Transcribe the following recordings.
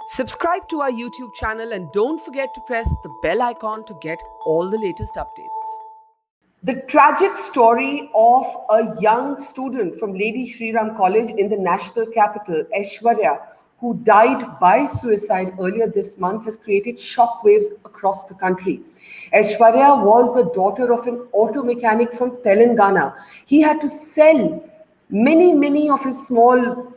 Subscribe to our YouTube channel and don't forget to press the bell icon to get all the latest updates. The tragic story of a young student from Lady Shri Ram College in the national capital, Aishwarya, who died by suicide earlier this month, has created shockwaves across the country. Aishwarya was the daughter of an auto mechanic from Telangana. He had to sell many of his small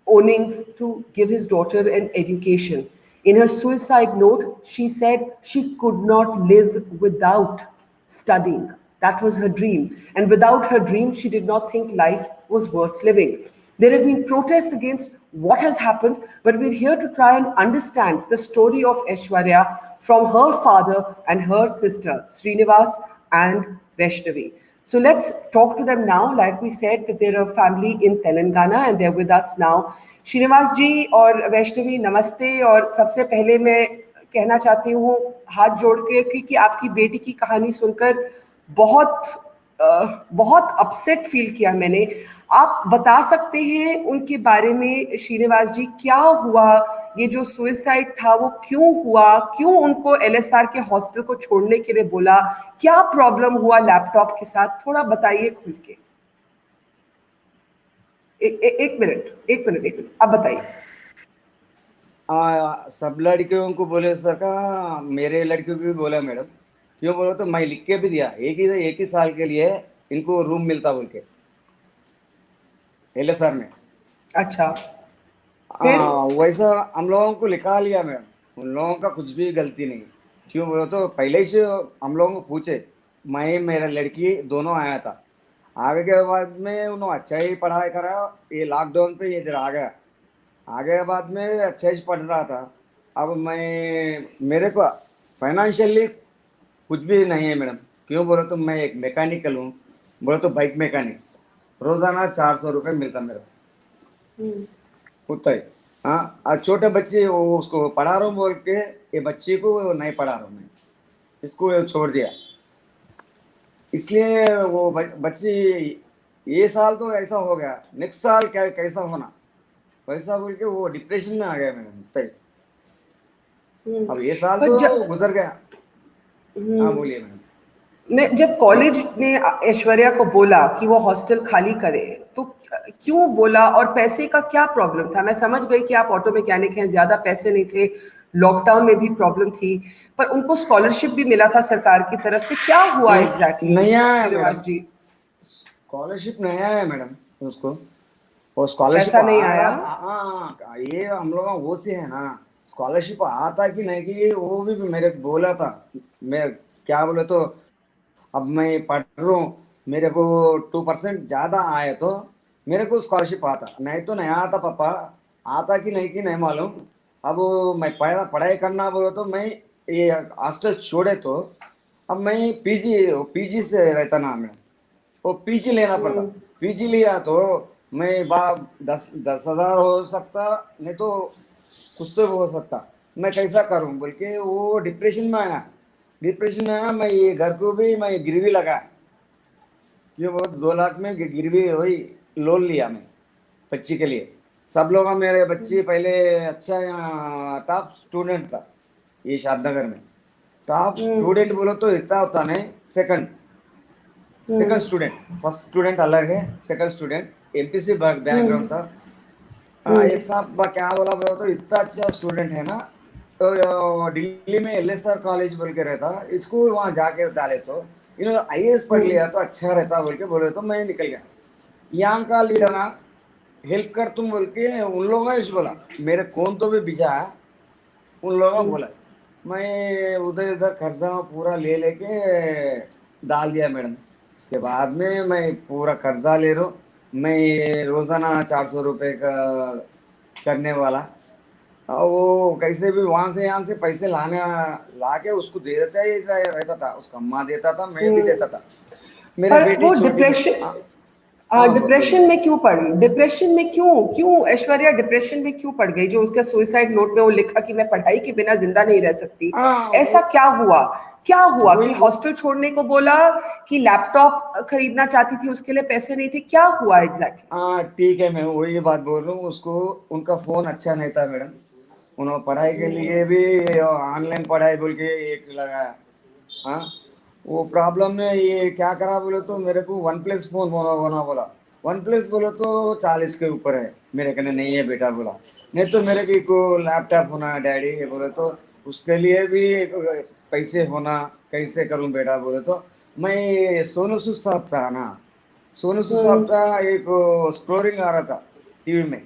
ownings to give his daughter an education. In her suicide note, she said she could not live without studying. That was her dream. And without her dream, she did not think life was worth living. There have been protests against what has happened, but we're here to try and understand the story of Aishwarya from her father and her sister, Srinivas and Vaishnavi. So let's talk to them now. Like we said, that they're a family in Telangana and they're with us now. Srinivas जी और वैष्णवी नमस्ते। और सबसे पहले मैं कहना चाहती हूँ हाथ जोड़ के कि आपकी बेटी की कहानी सुनकर बहुत बहुत अपसेट फील किया मैंने। आप बता सकते हैं उनके बारे में श्रीनिवास जी, क्या हुआ? ये जो सुसाइड था वो क्यों हुआ? क्यों उनको एलएसआर के हॉस्टल को छोड़ने के लिए बोला? क्या प्रॉब्लम हुआ लैपटॉप के साथ? थोड़ा बताइए खुल के। एक मिनट अब बताइए। सब लड़कियों को बोले सर का, मेरे लड़कियों को भी बोला मैडम। क्यों बोलो तो मैं लिख के भी दिया, एक ही साल के लिए इनको रूम मिलता बोल के एलएसआर में। अच्छा, फिर? वैसा हम लोगों को लिखा लिया मैडम। उन लोगों का कुछ भी गलती नहीं। क्यों बोलो तो पहले से हम लोगों को पूछे, मैं मेरा लड़की दोनों आया था। आगे के बाद में उन्होंने अच्छा ही पढ़ाई करा। ये लॉकडाउन पे इधर आ गया। आगे के बाद में अच्छा ही पढ़ रहा था। अब मेरे को फाइनेंशियली कुछ भी नहीं है मैडम। क्यों बोलो तो मैं एक मैकेनिकल हूँ। बोलो तो बाइक मैकेनिक। रोजाना 400 रुपये मिलता मेरा, उतना ही। हाँ, छोटे बच्चे वो उसको पढ़ा रहा हूँ बोल के ये बच्चे को नहीं पढ़ा रहा हूँ मैं, इसको छोड़ दिया। इसलिए वो बच्चे ये साल तो ऐसा हो गया, नेक्स्ट साल क्या कैसा होना वैसा बोल के वो डिप्रेशन में आ गया मैडम तय। अब ये साल तो गुजर गया। हाँ बोलिए मैडम। ने जब कॉलेज ने ऐश्वर्या को बोला कि वो हॉस्टल खाली करे तो क्यों बोला, और पैसे का क्या प्रॉब्लम था? मैं समझ गई कि आप ऑटो मैकेनिक हैं, ज्यादा पैसे नहीं थे, लॉकडाउन में भी प्रॉब्लम थी, पर उनको स्कॉलरशिप भी मिला था सरकार की तरफ से। क्या हुआ एग्जैक्टली नया है श्रीनिवास मैडम, जी? स्कॉलरशिप नया है मैडम। उसको वो स्कॉलरशिप पैसा नहीं आ आया? रहा। हाँ, ये हम लोग वो से है ना, स्कॉलरशिप आता कि नहीं कि वो भी मेरे को बोला था। मैं क्या बोले तो अब मैं पढ़ रहा हूँ, मेरे को 2% ज्यादा आए तो मेरे को स्कॉलरशिप आता, नहीं तो नहीं आता पापा। आता कि नहीं मालूम। अब मैं पढ़ाई करना बोलो तो मैं ये हॉस्टल छोड़े तो अब मैं पीजी से रहता ना मैं, वो पीजी लेना पड़ता। पीजी लिया तो मैं बाप 10,000 हो सकता, नहीं तो कुछ तो हो सकता। मैं कैसा करूं बोल के वो डिप्रेशन में आया। मैं ये घर को भी मैं गिरवी लगा। ये वो 2 लाख में गिरवी वही लोन लिया मैं बच्ची के लिए। सब लोग मेरे बच्ची पहले अच्छा टॉप स्टूडेंट था ये शादनगर में। टॉप स्टूडेंट बोलो तो इतना होता नहीं, सेकंड स्टूडेंट। फर्स्ट स्टूडेंट अलग है, सेकंड स्टूडेंट एमपीसी बैकग्राउंड था। एक साहब क्या बोला बोला तो इतना अच्छा स्टूडेंट है ना, तो दिल्ली में एलएसआर कॉलेज बोल के रहता, इसको वहाँ जाके डाले तो इन्होंने आईएएस पढ़ लिया तो अच्छा रहता बोल के बोले तो मैं निकल गया। यहाँ का लीडर ना हेल्प कर तुम बोल के उन लोगों ने बोला, मेरे कौन तो भी भिजा है उन लोगों ने बोला। मैं उधर इधर खर्चा पूरा ले लेके डाल दिया मैडम। उसके बाद में मैं पूरा कर्जा ले रहा हूँ। मैं रोजाना 400 रुपये का करने वाला। वो कैसे भी वहां से यहाँ से पैसे ला के उसको दे देता ही रहता था। उसका अम्मा देता था, मैं भी देता था। मेरे पर बेटी वो छोटी थी। डिप्रेशन बोलिए। डिप्रेशन में क्यों पड़ी? डिप्रेशन में क्यों क्यों ऐश्वर्या डिप्रेशन में क्यों पड़ गई? जो उसका सुसाइड नोट में वो लिखा कि मैं पढ़ाई के बिना जिंदा नहीं रह सकती, ऐसा क्या हुआ? क्या हुआ कि हॉस्टल छोड़ने को बोला, कि लैपटॉप खरीदना चाहती थी उसके लिए पैसे नहीं थे? क्या हुआ एग्जैक्टली? हाँ ठीक है, मैं वही बात बोल रहा हूँ। उसको उनका फोन अच्छा नहीं था मैडम। उन्होंने पढ़ाई के लिए भी ऑनलाइन पढ़ाई बोल के एक लगाया। हाँ, वो प्रॉब्लम में ये क्या करा बोले तो मेरे को वन प्लस फोन होना बोला। वन प्लस बोले तो 40 के ऊपर है, मेरे कहने नहीं है बेटा बोला। नहीं तो मेरे को लैपटॉप होना डैडी बोले तो उसके लिए भी पैसे होना, कैसे करूं बेटा बोले तो मैं सोनू सूद साहब था ना, सोनू सूद साहब का एक स्टोरिंग आ रहा था टीवी में,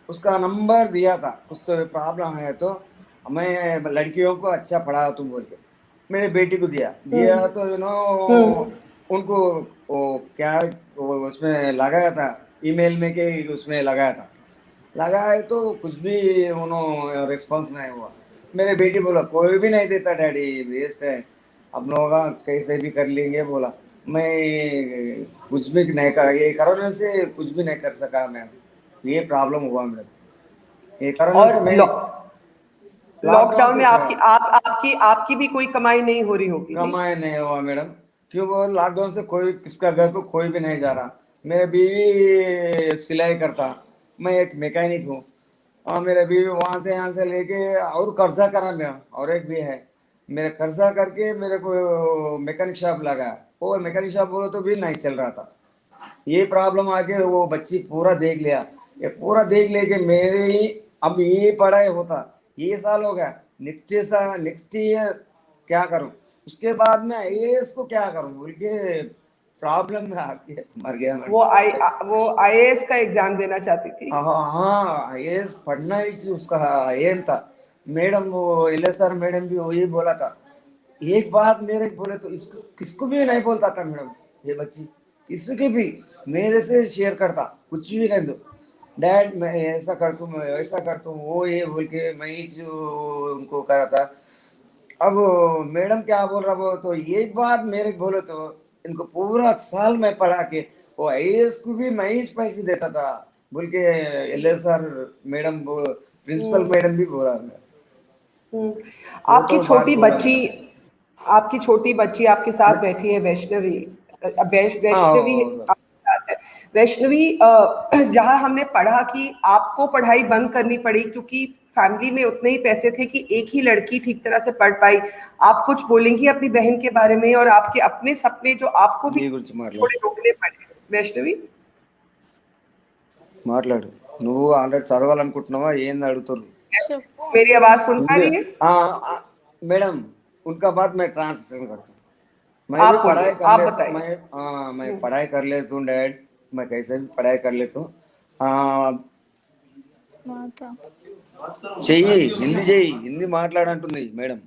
उसका नंबर दिया था, कुछ तो प्रॉब्लम है तो मैं लड़कियों को अच्छा पढ़ा तुम बोल के मेरे बेटी को दिया दिया तो उनको वो क्या वो उसमें लगाया था, ईमेल में के उसमें लगाया था, लगाया तो कुछ भी उन्होंने रिस्पॉन्स नहीं हुआ। मेरे बेटी बोला कोई भी नहीं देता डैडी, वेस्ट है, अब लोग कैसे भी कर लेंगे बोला। मैं कुछ भी नहीं कर, ये कोरोना से कुछ भी नहीं कर सका मैं, ये प्रॉब्लम हुआ मेरे, ये कोरोना से और मैं लॉकडाउन लॉकडाउन से में आपकी भी कोई कमाई नहीं हो रही होगी, नहीं? कमाए नहीं हुआ मैडम। क्यों वो लॉकडाउन से कोई किसका घर को कोई भी नहीं जा रहा। मेरे बीवी सिलाई करता, मैं एक मैकेनिक हूँ, और मेरे बीवी वहां से यहाँ से लेके और कर्जा करा मेरा, और एक भी है मेरे कर्जा करके मेरे को मैकेनिक शॉप लगा, वो मैकेनिक शॉप बोलो तो भी नहीं चल रहा था। ये प्रॉब्लम आके वो बच्ची पूरा देख लिया, ये पूरा देख लेके मेरे ही अब ये पढ़ाई होता, ये साल हो गया, नेक्स्ट ईयर क्या करूं, उसके बाद में आईएएस को क्या करूं बोल के प्रॉब्लम में आके मर गया मैं। वो आईएएस का एग्जाम देना चाहती थी। हाँ हाँ, आईएएस पढ़ना ही उसका एम था मैडम। वो एलएसआर मैडम भी वही बोला था, एक बात मेरे को बोले तो इसको किसको भी नहीं बोलता था मैडम, ये बच्ची किसी भी मेरे से शेयर करता, कुछ भी कह दो डैड मैं ऐसा कर दूं, मैं ऐसा कर दूं, वो ये बोल के मैं ही जो उनको करा था। अब मैडम क्या बोल रहा वो तो एक बात मेरे को बोले तो इनको पूरा साल में पढ़ा के वो आईएएस को भी मैं ही पैसे देता था बोल के एलएसआर मैडम प्रिंसिपल मैडम भी बोला मैं, हम्म। वो आपकी तो बात छोटी बोला बच्ची मैडम। आपकी छोटी बच्ची आपके साथ बैठी है, वैष्णवी। हाँ वैष्णवी आपके साथ है। वैष्णवी, जहाँ हमने पढ़ा कि आपको पढ़ाई बंद करनी पड़ी क्योंकि फैमिली में उतने ही पैसे थे कि एक ही लड़की ठीक तरह से पढ़ पाई। आप कुछ बोलेंगी अपनी बहन के बारे में और आपके अपने सपने जो आपको भी నీ గురించి थोड़े रोकने पड़े, वैष्णवी? మాట్లాడు నువ్వు ఆల్రెడీ చదవాలనుకుంటున్నావా ఏంది అడుగుతున్నారు చెప్పు मेरी आवाज सुन पा हिंदी। रही है? मैडम उनका बात मैं ट्रांसलेशन करता हूँ। मैं भी आप पढ़ाई बोलिए, कर आप ले, बताइए। मैं पढ़ाई कर लेता हूँ डैड, मैं कैसे भी पढ़ाई कर लेता हूँ। हाँ, మాత చెయ్యి హిందీ చెయ్యి, హిందీ మాట్లాడంటుంది మేడం।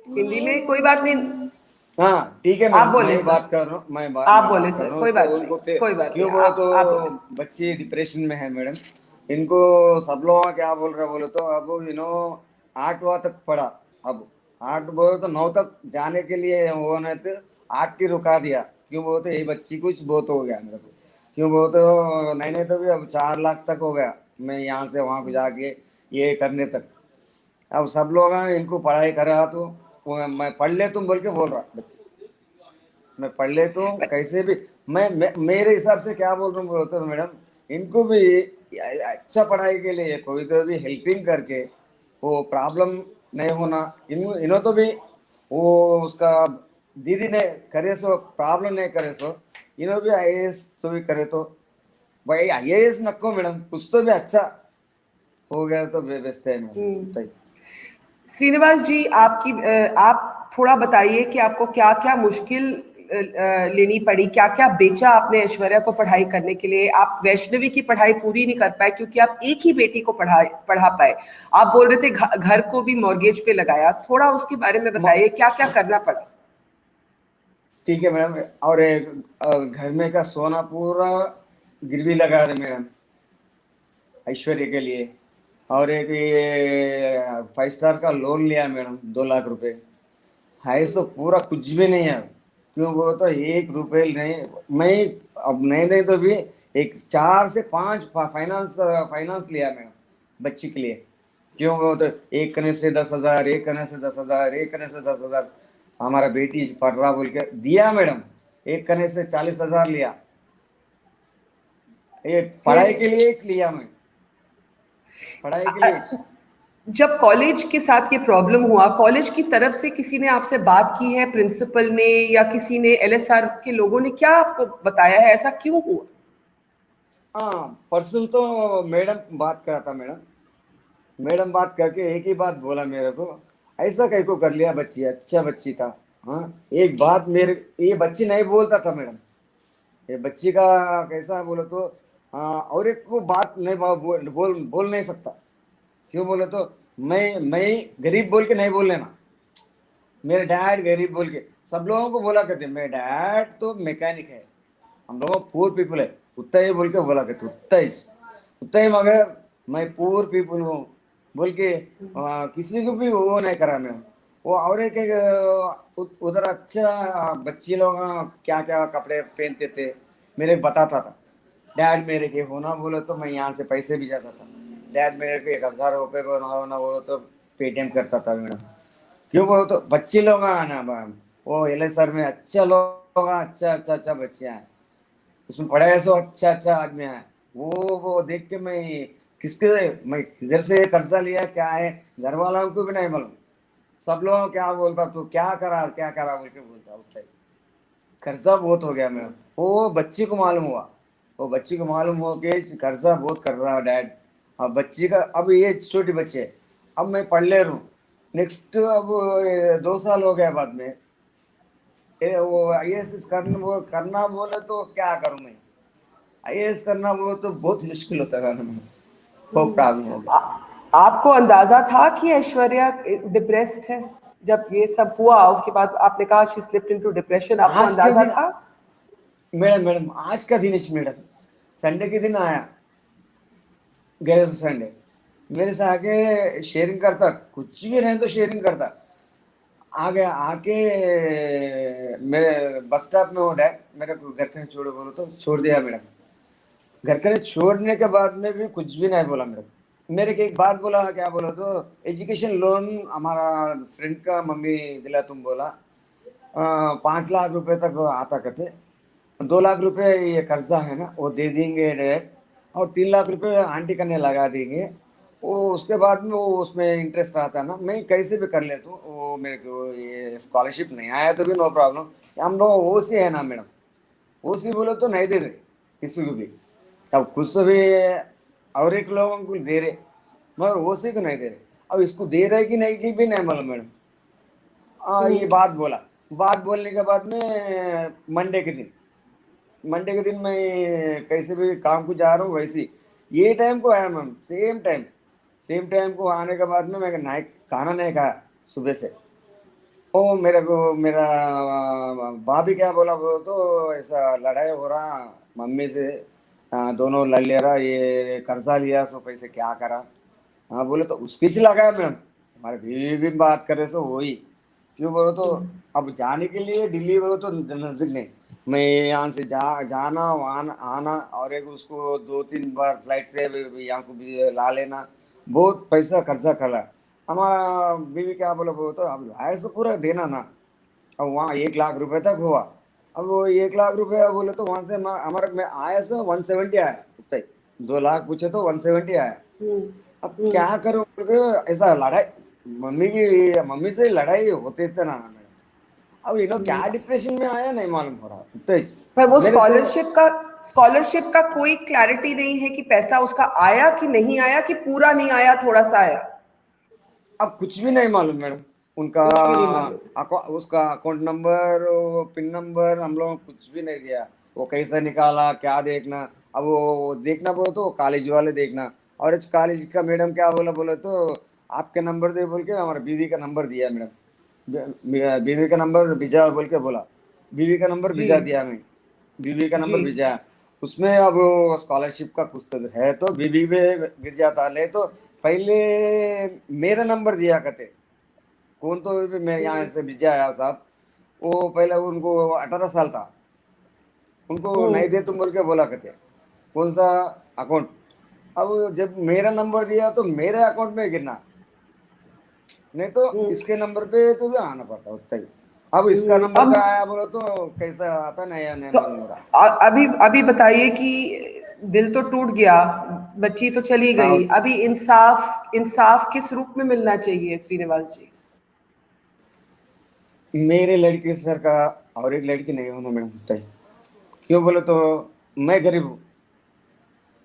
हिंदी में कोई बात नहीं। हाँ ठीक है आप मैम, बोले मैं सर। बात कर रहा हूँ, आप मैं बोले बात कर सर, रहा हूँ कोई बात नहीं, उनको कोई बात नहीं, क्यों बोला तो आप बोले। बच्चे डिप्रेशन में है मैडम। इनको सब लोग क्या बोल रहे बोले तो अब आठवां तक पढ़ा, अब 8 बोले तो 9 तक जाने के लिए वो नहीं तो 8 की रुका दिया। क्यों बोले तो ये बच्ची कुछ बहुत हो गया मेरे को, क्यों बोले तो नहीं तो भी अब 4 लाख तक हो गया, मैं यहाँ से वहाँ को जाके ये करने तक। अब सब लोग इनको पढ़ाई करा तो मैं पढ़ ले तुम बोल के बोल रहा बच्चे, मैं पढ़ ले तो कैसे भी मैं मेरे हिसाब से क्या बोल रहा हूँ बोलते हो मैडम, इनको भी अच्छा पढ़ाई के लिए कोई तो भी हेल्पिंग करके वो प्रॉब्लम नहीं होना। इन्हों तो भी वो उसका दीदी ने करे सो प्रॉब्लम नहीं करे सो, इन्हों भी आईएएस तो भी करे तो भाई आईएएस नको मैडम, कुछ तो भी अच्छा हो गया तो बेस्ट है मैडम। श्रीनिवास जी, आप थोड़ा बताइए कि आपको क्या क्या मुश्किल लेनी पड़ी, क्या क्या बेचा आपने ऐश्वर्या को पढ़ाई करने के लिए? आप वैष्णवी की पढ़ाई पूरी नहीं कर पाए क्योंकि आप एक ही बेटी को पढ़ा पाए। आप बोल रहे थे घर को भी मॉर्गेज पे लगाया, थोड़ा उसके बारे में बताइए, क्या क्या करना पड़ा? ठीक है मैडम, और घर में का सोना पूरा गिरवी लगा रहे मैडम ऐश्वर्या के लिए, और एक ये 5 स्टार का लोन लिया मैडम 2 लाख रुपए है, सो पूरा कुछ भी नहीं है। क्यों वो तो 1 रुपए नहीं, मैं अब नहीं तो भी एक 4 से 5 फाइनेंस लिया मैडम बच्ची के लिए। क्यों वो तो एक कने से 10,000, एक कने से 10,000, एक कने से 10,000, हमारा बेटी पढ़ रहा बोल के दिया मैडम, एक कने से 40,000 लिया, ये पढ़ाई के लिए लिया मैं, पढ़ाई के लिए। जब कॉलेज के साथ ये प्रॉब्लम हुआ, कॉलेज की तरफ से किसी ने आपसे बात की है, प्रिंसिपल ने या किसी ने, एलएसआर के लोगों ने क्या आपको बताया है, ऐसा क्यों हुआ? हाँ, परसों तो मैडम बात करा था। मैडम बात करके एक ही बात बोला मेरे को, ऐसा कहीं को कर लिया बच्ची, अच्छा बच्ची था। हाँ, एक बात मेरे, ये बच्ची नहीं बोलता था मैडम, ये बच्ची का कैसा बोले तो और एक को बात नहीं बोल नहीं सकता। क्यों बोले तो मैं गरीब बोल के नहीं बोल लेना, मेरे डैड गरीब बोल के सब लोगों को बोला करते, मेरे डैड तो मैकेनिक है, हम लोग पुअर पीपल है, उतना ही बोल के बोला करते, उतना ही मगर मैं पुअर पीपल हूँ बोल के किसी को भी वो नहीं करा मैं। वो और एक उधर अच्छा बच्चे लोग क्या क्या कपड़े पहनते थे मेरे बताता था। डैड मेरे के होना बोले तो मैं यहाँ से पैसे भी जाता था, डैड मेरे को 1,000 रुपये होना बोलो तो पेटीएम करता था मैडम। क्यों बोलो तो बच्चे लोग आना वो एलएसआर में अच्छा लोग, अच्छा अच्छा अच्छा बच्चे हैं, उसमें पढ़ाई सो अच्छा अच्छा आदमी है। वो देख के मैं किधर से कर्जा लिया क्या है, घर वालों को भी नहीं मालूम, सब लोग क्या बोलता तू क्या करा बोल के बोलता उस टाइम। कर्जा बहुत हो गया मेरा, वो बच्ची को मालूम हुआ, वो बच्ची को मालूम हो कि कर्जा बहुत कर रहा डैड। अब बच्ची का अब ये छोटी बच्ची है, अब मैं पढ़ ले रहा हूँ, नेक्स्ट अब 2 साल हो गया बाद में वो आईएएस करना बोले तो क्या करूँ मैं, आईएएस करना बोले तो बहुत मुश्किल होता है, बहुत प्रॉब्लम हो गया। आपको अंदाजा था कि ऐश्वर्या डिप्रेस्ड है? जब ये सब हुआ उसके बाद आपने कहा शी स्लिप्ड इनटू डिप्रेशन, आपको आज के अंदाजा दिन था? मैडम आज का दिन मैडम, संडे के दिन आया, गए संडे मेरे से आके शेयरिंग करता, कुछ भी रहे तो शेयरिंग करता, आ गया आके मेरे बस स्टॉप में वो डायरेक्ट मेरे को घर के छोड़ो बोलो तो छोड़ दिया मैडम। घर के छोड़ने के बाद में भी कुछ भी नहीं बोला मेरे को एक बात बोला, क्या बोला तो एजुकेशन लोन हमारा फ्रेंड का मम्मी दिला तुम बोला, 5 लाख रुपए तक आता करते, 2 लाख रुपए ये कर्जा है ना वो दे देंगे डायरेक्ट, और 3 लाख रुपए आंटी करने लगा देंगे, वो उसके बाद में वो उसमें इंटरेस्ट आता है ना, मैं कैसे भी कर लेता हूँ, वो मेरे को ये स्कॉलरशिप नहीं आया तो भी नो प्रॉब्लम, हम लोग ओसी है ना मैडम, ओसी बोले तो नहीं दे रहे किसी को भी, अब खुद से भी और एक लोगों को दे रहे मगर ओसी को नहीं दे रहे, अब इसको दे रहे कि नहीं की भी नहीं मालूम मैडम। ये बात बोला, बात बोलने के बाद में मंडे के दिन मैं कैसे भी काम को जा रहा हूँ, वैसे ये टाइम को आया मैम, सेम टाइम को आने के बाद में मैं नाइट खाना नहीं खाया सुबह से। ओ मेरे को मेरा भाभी क्या बोला बोलो तो ऐसा लड़ाई हो रहा मम्मी से, दोनों लड़ ले रहा, ये कर्जा लिया सो पैसे क्या करा, हाँ बोले तो स्पीच लगाया मैम, हमारे बीवी भी बात करे सो वही। क्यों बोलो तो अब जाने के लिए दिल्ली बोलो तो नजदीक नहीं, मैं यहाँ से जाना वहाँ आना, और एक उसको 2-3 बार फ्लाइट से यहाँ को भी ला लेना, बहुत पैसा खर्चा करा। हमारा बीवी क्या बोला बोलो तो अब लाए से पूरा देना ना, अब वहाँ 1 लाख रुपए तक हुआ, अब वो 1 लाख रुपए बोले तो वहां से हमारा मैं आया सो 170 आया उतना ही, 2 लाख पूछे तो 170 आया। अब क्या करूं बोल के ऐसा लड़ाई, मम्मी से लड़ाई होते थे ना मैडम, अब ये लोग क्या डिप्रेशन में आया नहीं मालूम हो रहा उतना ही। पर वो मेरे से स्कॉलरशिप का कोई क्लैरिटी नहीं है कि पैसा उसका आया कि नहीं आया, कि पूरा नहीं आया, थोड़ा सा आया? अब कुछ भी नहीं मालूम मैडम, उनका कुछ भी नहीं मालूम। उसका अकाउंट नंबर पिन नंबर हम लोग कुछ भी नहीं दिया, वो कैसे निकाला क्या देखना, अब वो देखना बोलो तो कॉलेज वाले देखना, और इस कॉलेज का मैडम क्या बोला बोले तो आपके नंबर दे बोल के हमारे बीवी का नंबर दिया मैडम, बीवी का नंबर भिजा बोल के बोला, बीवी का नंबर जी भिजा दिया मैं, बीवी का जी। नंबर भिजा, उसमें अब स्कॉलरशिप का कुछ तो है तो बीवी में गिर जाता, ले तो पहले मेरा नंबर दिया करते, कौन तो भी मैं यहाँ से भिजा आया साहब, वो पहले उनको 18 साल था, उनको नहीं दे तुम बोल के बोला करते, कौन सा अकाउंट, अब जब मेरा नंबर दिया तो मेरे अकाउंट में गिरना, नहीं तो इसके नंबर पे तो भी आना पड़ता उतना ही, अब इसका नंबर का अब आया बोलो तो कैसा आता नहीं, नहीं तो मालूम हो रहा। अभी अभी बताइए कि दिल तो टूट गया, बच्ची तो चली हाँ, गई, अभी इंसाफ इंसाफ किस रूप में मिलना चाहिए श्रीनिवास जी? मेरे लड़के सर का और एक लड़की नहीं होना मैडम होता है। क्यों बोले तो मैं गरीब हूँ,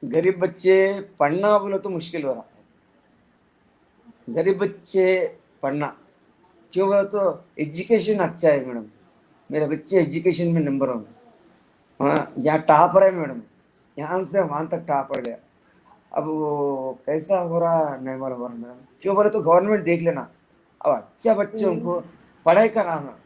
गरीब बच्चे पढ़ना बोले तो मुश्किल हो रहा है। गरीब बच्चे पढ़ना क्यों बोले तो एजुकेशन अच्छा है मैडम, मेरे बच्चे एजुकेशन में नंबर 1। हाँ, यहाँ टॉपर है मैडम, यहाँ से वहां तक टॉपर गया। अब वो कैसा हो रहा नहीं मालूम हो रहा मैडम। क्यों बोले तो गवर्नमेंट देख लेना, अब अच्छा बच्चों को पढ़ाई कराना।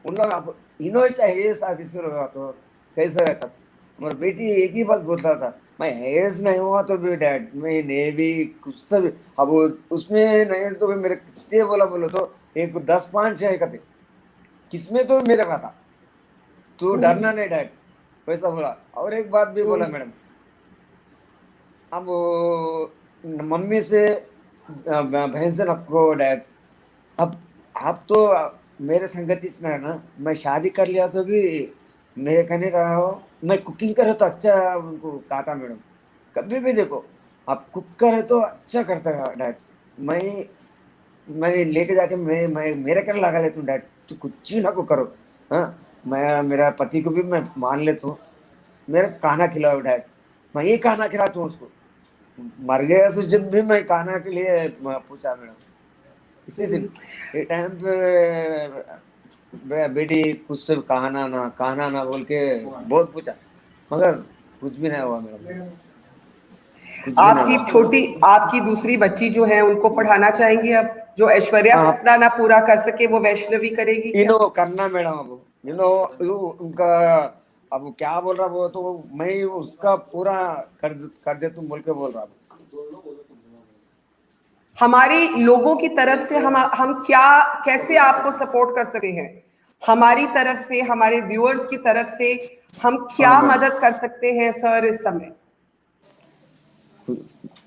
उन लोग अब इन्होंने चाहिए ऑफिसर होगा तो कैसे रहता। मेरी बेटी एक ही बात बोलता था, मैं आईएएस नहीं हुआ तो भी डैड मैं नेवी कुछ तो भी। अब उसमें नहीं तो भी मेरे कितने बोला बोलो तो एक 10 5 है कहते, किसमें तो मेरे का था। तू डरना नहीं डैड, वैसा बोला। और एक बात भी बोला मैडम, अब मम्मी से बहन से रखो डैड। अब आप तो मेरे संगति से ना ना, मैं शादी कर लिया तो भी मेरे कहने रहा हो। मैं कुकिंग करे तो अच्छा उनको कहा था मैडम, कभी भी देखो आप कुक करे तो अच्छा करता है डैड। मैं मैं लेके जाके मैं मेरे कर लगा लेता हूँ डैड, तू कुछ भी ना को करो। हाँ, मैं मेरा पति को भी मैं मान लेता हूँ, मेरा खाना खिलाओ डैड। मैं ये खाना खिलाता हूँ उसको। मर गया तो जब भी मैं खाना के लिए पूछा मैडम, इसी दिन ये टाइम पे बेटी कुछ तो कहना ना बोल के बहुत पूछा, मगर कुछ भी नहीं हुआ मैडम, कुछ भी नहीं आपकी हुआ। छोटी आपकी दूसरी बच्ची जो है उनको पढ़ाना चाहेंगे अब? जो ऐश्वर्या हाँ, सपना ना पूरा कर सके वो वैष्णवी करेगी क्या? इनो करना मैडम। अब उनका अब क्या बोल रहा वो तो मैं उसका पूरा कर दे तुम बोल के बोल रहा हूँ। हमारी लोगों की तरफ से हम क्या कैसे आपको सपोर्ट कर सकते हैं? हमारी तरफ से, हमारे व्यूअर्स की तरफ से हम हाँ क्या मैडम, मदद कर सकते हैं सर इस समय?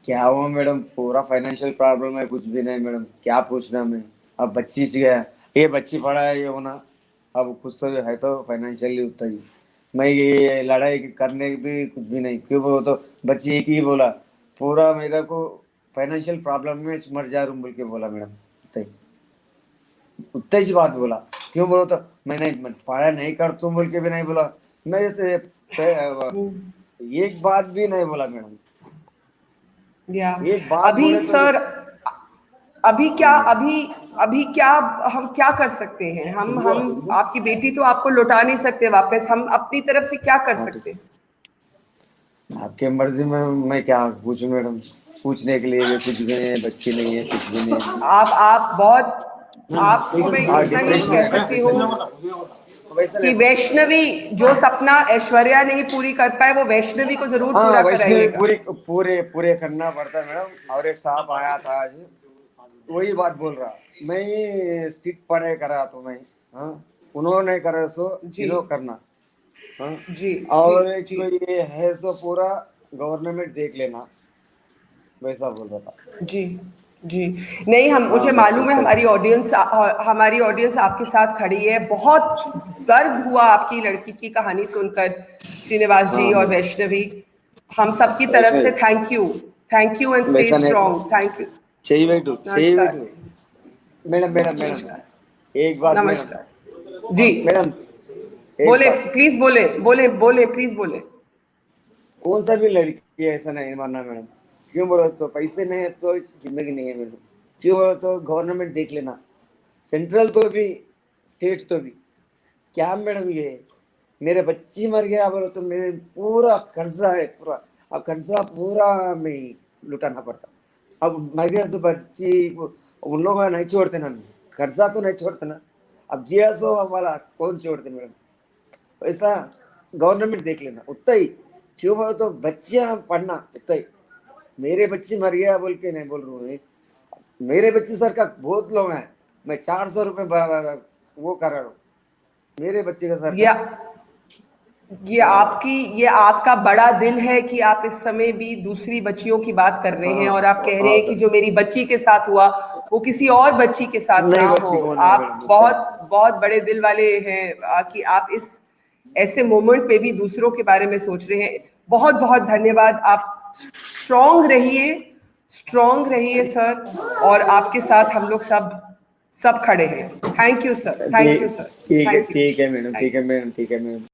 क्या हुआ मैडम, पूरा फाइनेंशियल प्रॉब्लम है, कुछ भी नहीं मैडम, क्या पूछना मैं। अब बच्ची सी गया, ये बच्ची पढ़ा है ये होना, अब कुछ तो है तो फाइनेंशियली उतना ही। मैं ये लड़ाई करने की भी कुछ भी नहीं, क्यों वो तो बच्ची एक ही बोला, पूरा मेरे को फाइनेंशियल प्रॉब्लम में मर जा रूम बोल के बोला मैडम, उतना ही, उतना ही बात बोला। क्यों बोलो तो मैं पढ़ाई नहीं करता हूँ बोल के भी नहीं बोला, मेरे से एक बात भी नहीं बोला मैडम। या एक बात अभी बोले तो भी। सर, अभी हाँ क्या मैडम, अभी अभी क्या हम क्या कर सकते हैं? हम आपकी बेटी तो आपको लौटा नहीं सकते वापस, हम अपनी तरफ से क्या कर हाँ सकते हैं? आपके मर्जी में मैं क्या पूछूं मैडम, पूछने के लिए भी कुछ भी नहीं है, बच्ची नहीं है, कुछ भी नहीं है। आप बहुत, आपको मैं हाँ, इतना ही डिप्रेशन कह है सकती हूँ वैसे कि नहीं। वैष्णवी जो सपना ऐश्वर्या नहीं पूरी कर पाए वो वैष्णवी को जरूर हाँ, पूरा वैष्णवी कराइएगा। पूरी पूरे पूरे करना पड़ता है मैडम। और एक साहब आया था आज, वही बात बोल रहा, मैं स्टिक पढ़े करा तो मैं, हाँ, उन्होंने करे सो जी इन्हों करना। हाँ, जी जी और एक जी कोई ये है सो पूरा गवर्नमेंट देख लेना, वैसा बोल रहा था। जी जी। नहीं, हम हाँ मुझे मैडम, मालूम है उतना हमारी ऑडियंस आपके साथ खड़ी है। बहुत दर्द हुआ आपकी लड़की की कहानी सुनकर श्रीनिवास हाँ जी और मैडम, वैष्णवी। हम सबकी तरफ से Vaishnavi thank you and stay वैसा नहीं स्ट्रॉन्ग। Thank you. चाहिए नमस्कार। बैठो। मैडम मैडम मैडम, नमस्कार। एक बात मैडम, नमस्कार जी। मैडम एक बोले बात, प्लीज, बोले बोले बोले प्लीज बोले। कौन सा भी लड़की ऐसा नहीं मानना मैडम। क्यों बोलो तो पैसे नहीं है तो जिंदगी नहीं है मैडम। क्यों बोलो तो गवर्नमेंट देख लेना, सेंट्रल तो भी स्टेट तो भी। क्या मैडम ये मेरे बच्ची मर गया बोलो तो मेरे पूरा कर्जा है पूरा, अब कर्जा पूरा मैं लुटाना पड़ता। अब मर गया तो बच्ची उन लोग नहीं छोड़ते ना, कर्जा तो नहीं छोड़ते ना। अब जिया सो हमारा कौन छोड़ते मैडम, ऐसा गवर्नमेंट देख लेना उतना ही। क्यों बोलो तो बच्चियां पढ़ना उतना ही। मेरे बच्ची मर गया बोल के नहीं बोल रहा हूँ, मेरे बच्चे सर का बहुत लोग हैं, मैं 400 रुपये वो कर रहा हूँ मेरे बच्चे का सर का। ये आपका बड़ा दिल है कि आप इस समय भी दूसरी बच्चियों की बात कर रहे हैं हाँ और आप कह रहे हाँ हैं कि सर, जो मेरी बच्ची के साथ हुआ वो किसी और बच्ची के साथ ना नहीं हो। बच्ची को नहीं आप मैडम उतना ही। बहुत बहुत बड़े दिल वाले हैं कि आप इस ऐसे मोमेंट पे भी दूसरों के बारे में सोच रहे हैं। बहुत बहुत धन्यवाद। आप स्ट्रॉन्ग रहिए सर, और आपके साथ हम लोग सब खड़े हैं। Thank you sir, thank you sir, ठीक है थैंक यू। ठीक है मैडम, ठीक है मैडम, ठीक है मैडम।